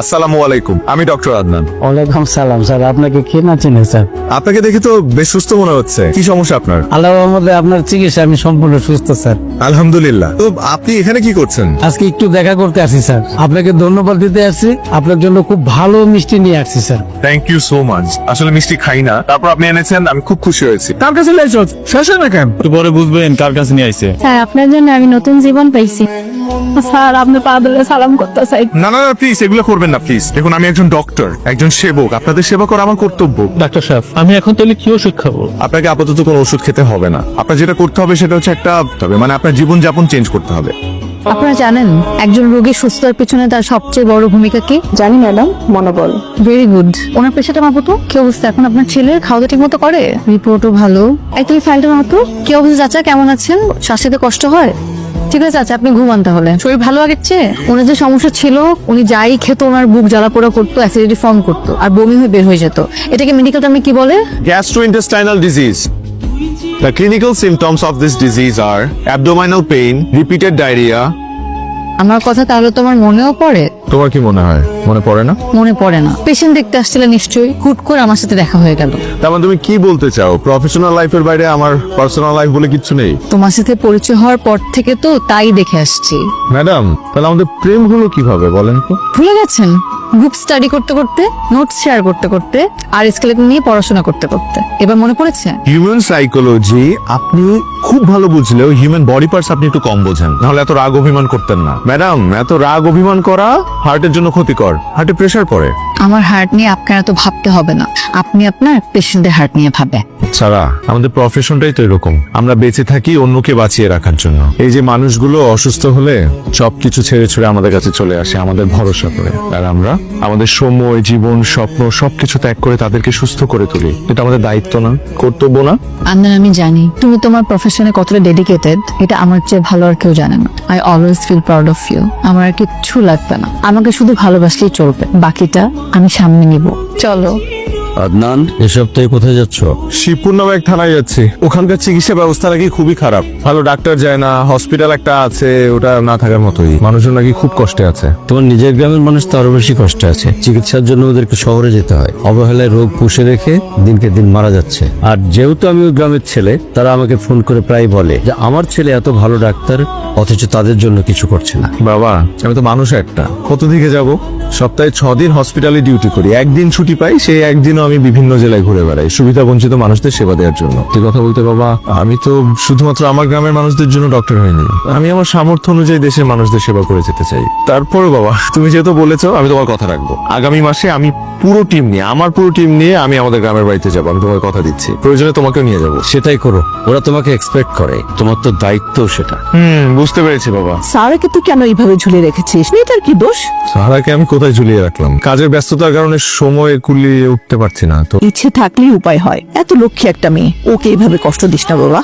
আসসালামু আলাইকুম, আমি ডক্টর আদনান। ওয়ালাইকুম সালাম স্যার, আপনাকে কে না চিনে স্যার? আপনাকে দেখে তো বেশ সুস্থ মনে হচ্ছে। কি সমস্যা আপনার? আল্লাহর রহমতে আপনার চিকিৎসা আমি সম্পূর্ণ সুস্থ স্যার। আলহামদুলিল্লাহ। তো আপনি এখানে কি করছেন? আজকে একটু দেখা করতে আসি স্যার, আপনাকে ধন্যবাদ দিতে আসছি। আপনার জন্য খুব ভালো মিষ্টি নিয়ে আসছি sir. Thank you so much. আসলে মিষ্টি খাই না, তারপর আপনি এনেছেন, আমি খুব খুশি হয়েছি। কার কাছে লাইছো শেষ না কেন? একটু পরে বুঝবেন কার কাছে নিয়ে আইছে। স্যার আপনার জন্য আমি নতুন জীবন পাইছি। স্যার আপনি পা ধরে সালাম করতে চাই। না না প্লিজ, এগুলো করবেন না প্লিজ। দেখুন, আমি একজন ডক্টর, একজন সেবক। আপনাদের সেবা করা আমার কর্তব্য। ডাক্তার সাহেব, আমি এখন তাহলে কি ওষুধ খাবো? আপনাকে আপাতত কোনো ওষুধ খেতে হবে না। আপনার যেটা করতে হবে সেটা হচ্ছে মানে আপনার জীবনযাপন চেঞ্জ করতে হবে। আপনারা জানেন একজন রোগীর সুস্থতার পিছনে তার সবচেয়ে বড় ভূমিকা কি? জানি ম্যাডাম, মনোবল। Very good. ওনার পেশাটা মাপো তো। কি অবস্থা এখন আপনার ছেলের? খাওয়া ঠিক মতো করে? রিপোর্টও ভালো। এই তুমি ফাইলটা মাপো। কি অবস্থা চাচা, কেমন আছেন? শ্বাস নিতে কষ্ট হয়? ঠিক আছে চাচা, আপনি ঘুমান তাহলে। শরীর ভালো আগের চেয়ে? ওনার যে সমস্যা ছিল, উনি যাই খেত ওনার বুক জ্বালা পোড়া করতো, অ্যাসিডিটি ফর্ম করতো আর বমি হয়ে বের হয়ে যেত। এটাকে মেডিকেল টার্মে কি বলে? Gastrointestinal disease. The clinical symptoms of this disease are abdominal pain, repeated diarrhea. আমার কথা তাহলে তোমার মনেও পড়ে? তোমার কি মনে হয় মনে পড়ে না? মনে পড়ে না। পেশেন্ট দেখতে আসছিলে নিশ্চয়ই, হুট করে আমার সাথে দেখা হয়ে গেল। তার মানে তুমি কি বলতে চাও, প্রফেশনাল লাইফের বাইরে আমার পার্সোনাল লাইফ বলে কিচ্ছু নেই? তোমার সাথে পরিচয় হওয়ার পর থেকে তো তাই দেখে আসছি। ম্যাডাম, তাহলে আমাদের প্রেম হলো কিভাবে বলেন তো? ভুলে গেছেন? গ্রুপ স্টাডি করতে করতে, নোটস শেয়ার করতে করতে আর স্কেলেটন নিয়ে পড়াশোনা করতে করতে। এবার মনে পড়েছে? হিউম্যান সাইকোলজি আপনি খুব ভালো বুঝলেও হিউম্যান বডি পার্টস আপনি একটু কম বোঝেন। নাহলে এত রাগ অভিমান করতেন না। ম্যাডাম, এত রাগ অভিমান করা হার্টের জন্য ক্ষতিকর। হার্টে প্রেসার পড়ে। আমার হার্ট নিয়ে আপনার এত ভাবতে হবে না, আপনি আপনার পেশেন্টের হার্ট নিয়ে ভাবে। সারা, আমাদের প্রফেশনটাই তো এরকম। আমরা বেঁচে থাকি অন্যকে বাঁচিয়ে রাখার জন্য। এই যে মানুষগুলো অসুস্থ হলে সবকিছু ছেড়ে ছুড়ে আমাদের কাছে চলে আসে আমাদের ভরসা করে, আর আমরা আমাদের সময়, জীবন, স্বপ্ন সবকিছু ত্যাগ করে তাদেরকে সুস্থ করে তুলি। এটা আমাদের দায়িত্ব না, কর্তব্য না? আন্দান, আমি জানি তুমি তোমার প্রফেশনে কতটা ডেডিকেটেড, এটা আমার চেয়ে ভালো আর কেউ জানে না। I always feel proud of you. আমার আর কিচ্ছু লাগবে না, আমাকে শুধু ভালোবাসলেই চলবে, বাকিটা আমি সামনে নিব। চলো। আদনান, এ সপ্তাহে কোথায় যাচ্ছ? শিবপুর নামে এক থানায় যাচ্ছি। ওখানকার চিকিৎসা ব্যবস্থা নাকি খুবই খারাপ। ভালো ডাক্তার যায় না, হসপিটাল একটা আছে, ওটা না থাকার মতোই। মানুষজন নাকি খুব কষ্টে আছে। তোমার নিজের গ্রামের মানুষ তো আরো বেশি কষ্টে আছে। চিকিৎসার জন্য ওদেরকে শহরে যেতে হয়। অবহেলায় রোগ পুষে রেখে দিনকে দিন মারা যাচ্ছে। আর যেহেতু আমি ওই গ্রামের ছেলে, তারা আমাকে ফোন করে প্রায় বলে যে আমার ছেলে এত ভালো ডাক্তার, অথচ তাদের জন্য কিছু করছে না। বাবা, আমি তো মানুষ একটা, কত দিকে যাব? সপ্তাহে 6 দিন হসপিটালে ডিউটি করি, একদিন ছুটি পাই। সেই একদিনও আমি বিভিন্ন জেলায় ঘুরে বেড়াই সুবিধা বঞ্চিত মানুষদের সেবা দেওয়ার জন্য। এই কথা বলতে বাবা, আমি তো শুধুমাত্র আমার গ্রামের মানুষদের জন্য ডক্টর হইনি। আমি আমার সামর্থ্য অনুযায়ী দেশের মানুষদের সেবা করে যেতে চাই। তারপরে বাবা, তুমি যেহেতু বলেছো, আমি তোমার কথা রাখবো। আগামী মাসে আমি আমার পুরো টিম নিয়ে আমি আমাদের গ্রামের বাড়িতে যাবো। আমি তোমার কথা দিচ্ছি, প্রয়োজনে তোমাকেও নিয়ে যাবো। সেটাই করো, ওরা তোমাকে এক্সপেক্ট করে, তোমার তো দায়িত্ব সেটা। বুঝতে পেরেছি বাবা। সারাকে তুই কেন এইভাবে ঝুলিয়ে রেখেছিস? মেয়েটার কি দোষ? সারাকে আমি কোথায় ঝুলিয়ে রাখলাম? কাজের ব্যস্ততার কারণে সময় কুলিয়ে উঠতে পারছি না তো। ইচ্ছে থাকলেই উপায় হয়। এত লক্ষ্মী একটা মেয়ে, ওকে এইভাবে কষ্ট দিস না বাবা।